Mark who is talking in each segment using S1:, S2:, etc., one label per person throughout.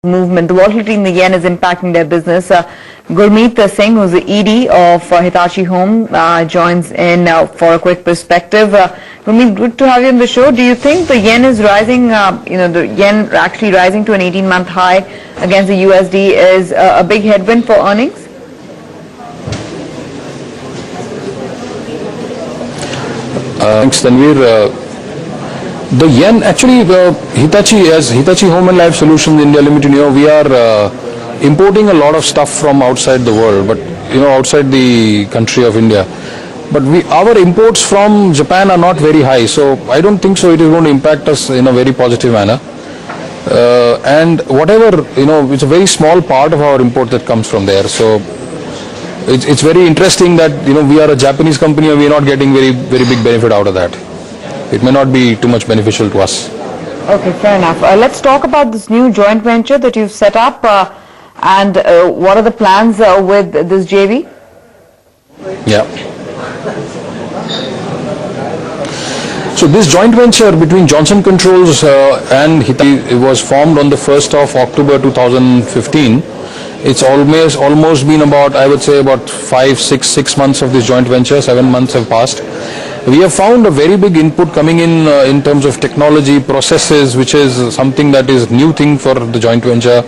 S1: movement. The volatility in the yen is impacting their business. Gurmeet Singh, who's the ED of Hitachi Home, joins in for a quick perspective. Gurmeet, good to have you on the show. Do you think the yen is rising, the yen actually rising to an 18-month high against the USD is a big headwind for earnings?
S2: Thanks, Tanveer. The yen, actually, Hitachi Home Life Solutions India Limited, we are importing a lot of stuff from outside the world, but outside the country of India. But our imports from Japan are not very high, so I don't think so it is going to impact us in a very positive manner. And whatever, it's a very small part of our import that comes from there. So it's very interesting that we are a Japanese company and we are not getting very big benefit out of that. It may not be too much beneficial to us.
S1: Okay, fair enough. Let's talk about this new joint venture that you've set up and what are the plans with this JV?
S2: Yeah. So this joint venture between Johnson Controls and Hitachi was formed on the 1st of October 2015. It's almost been about, I would say, about 6 months of this joint venture. 7 months have passed. We have found a very big input coming in terms of technology, processes, which is something that is new thing for the joint venture.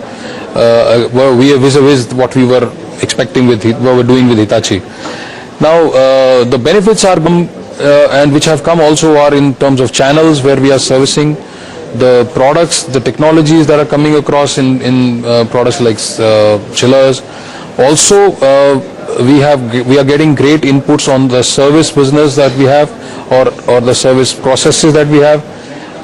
S2: We have vis-a-vis what we were expecting what we're doing with Hitachi. Now, the benefits are and which have come also are in terms of channels where we are servicing the products, the technologies that are coming across in products like chillers. Also, we are getting great inputs on the service business that we have or the service processes that we have.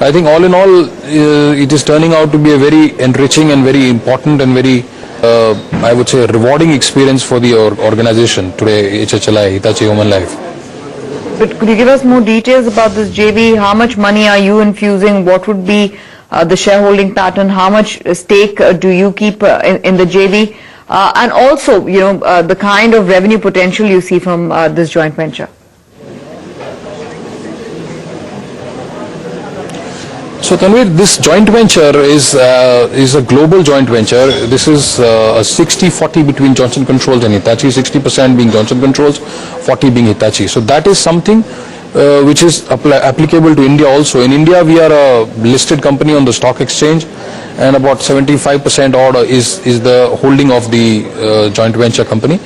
S2: I think all in all, it is turning out to be a very enriching and very important and very, I would say, rewarding experience for the organization today, HHLI, Hitachi Home Life.
S1: But could you give us more details about this JV? How much money are you infusing? What would be the shareholding pattern? How much stake do you keep in the JV? And also, the kind of revenue potential you see from this joint venture.
S2: So Tanveer, this joint venture is a global joint venture. This is a 60-40 between Johnson Controls and Hitachi, 60% being Johnson Controls, 40 being Hitachi. So that is something which is applicable to India also. In India, we are a listed company on the stock exchange, and about 75% odd is the holding of the joint venture company.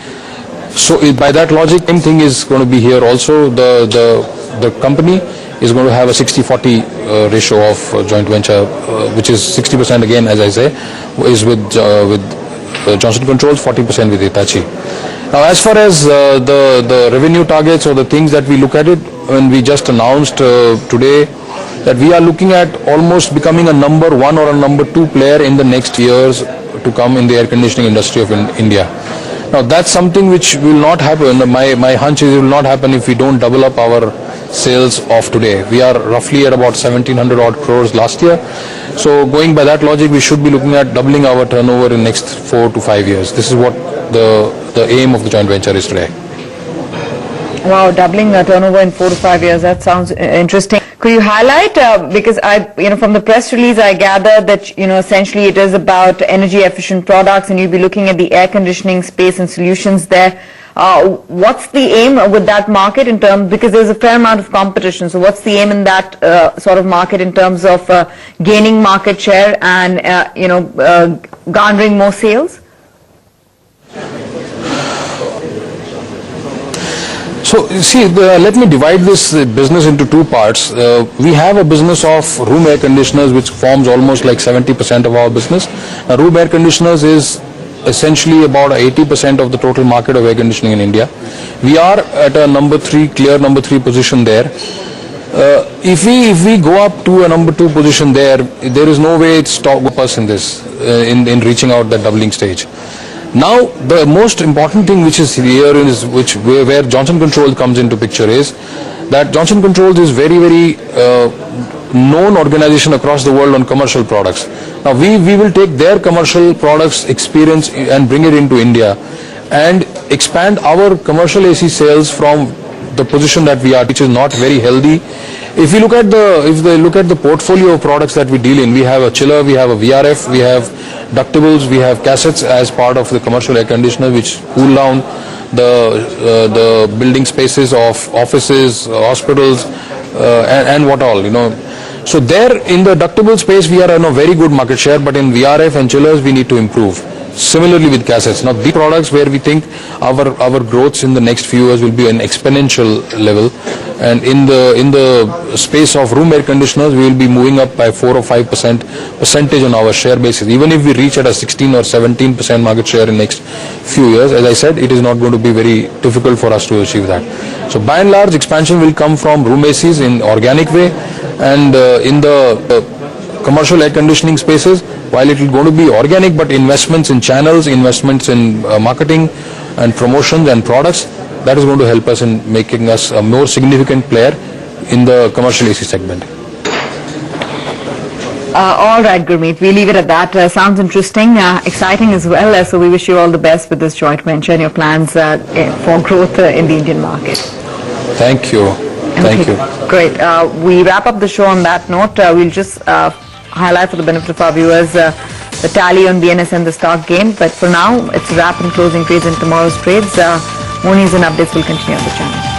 S2: So by that logic, same thing is going to be here also. The company is going to have a 60-40 ratio of joint venture, which is 60% again, as I say, is with Johnson Controls, 40% with Hitachi. Now, as far as the revenue targets or the things that we look at it, when we just announced today that we are looking at almost becoming a number 1 or a number 2 player in the next years to come in the air conditioning industry of India. Now, that's something which will not happen. My hunch is it will not happen if we don't double up our sales of today. We are roughly at about 1700 odd crores last year. So going by that logic, we should be looking at doubling our turnover in next 4 to 5 years. This is what the aim of the joint venture is today.
S1: Wow, doubling the turnover in 4 to 5 years. That sounds interesting. Could you highlight, because from the press release I gathered that, essentially it is about energy efficient products and you'll be looking at the air conditioning space and solutions there. What's the aim with that market in terms, because there's a fair amount of competition, so what's the aim in that sort of market in terms of gaining market share and, garnering more sales?
S2: So, see, let me divide this business into 2 parts. We have a business of room air conditioners, which forms almost like 70% of our business. Now, room air conditioners is essentially about 80% of the total market of air conditioning in India. We are at a clear number 3 position there. If we go up to a number 2 position there is no way it's stop us in this, in reaching out that doubling stage. Now, the most important thing which is here is where Johnson Controls comes into picture is that Johnson Controls is very known organization across the world on commercial products. Now, we will take their commercial products experience and bring it into India and expand our commercial AC sales from the position that we are, which is not very healthy. If you look at the portfolio of products that we deal in, we have a chiller, we have a VRF, we have ductables, we have cassettes as part of the commercial air conditioner, which cool down the building spaces of offices, hospitals, and what all, So there in the ductable space we are in a very good market share, but in VRF and chillers we need to improve. Similarly with cassettes. Now the products where we think our growths in the next few years will be an exponential level, and in the space of room air conditioners we will be moving up by 4 or 5% on our share basis. Even if we reach at a 16 or 17% market share in next few years, as I said, it is not going to be very difficult for us to achieve that. So by and large, expansion will come from room ACs in organic way, and in the commercial air conditioning spaces, while it will going to be organic, but investments in channels, investments in marketing and promotions and products, that is going to help us in making us a more significant player in the commercial AC segment.
S1: All right, Gurmeet, we leave it at that. Sounds interesting, exciting as well. So we wish you all the best with this joint venture and your plans for growth in the Indian market.
S2: Thank you. Thank you.
S1: Great. We wrap up the show on that note. We'll just highlight for the benefit of our viewers the tally on BNS and the stock gain. But for now, it's a wrap and closing trades in tomorrow's trades. More news and updates will continue on the channel.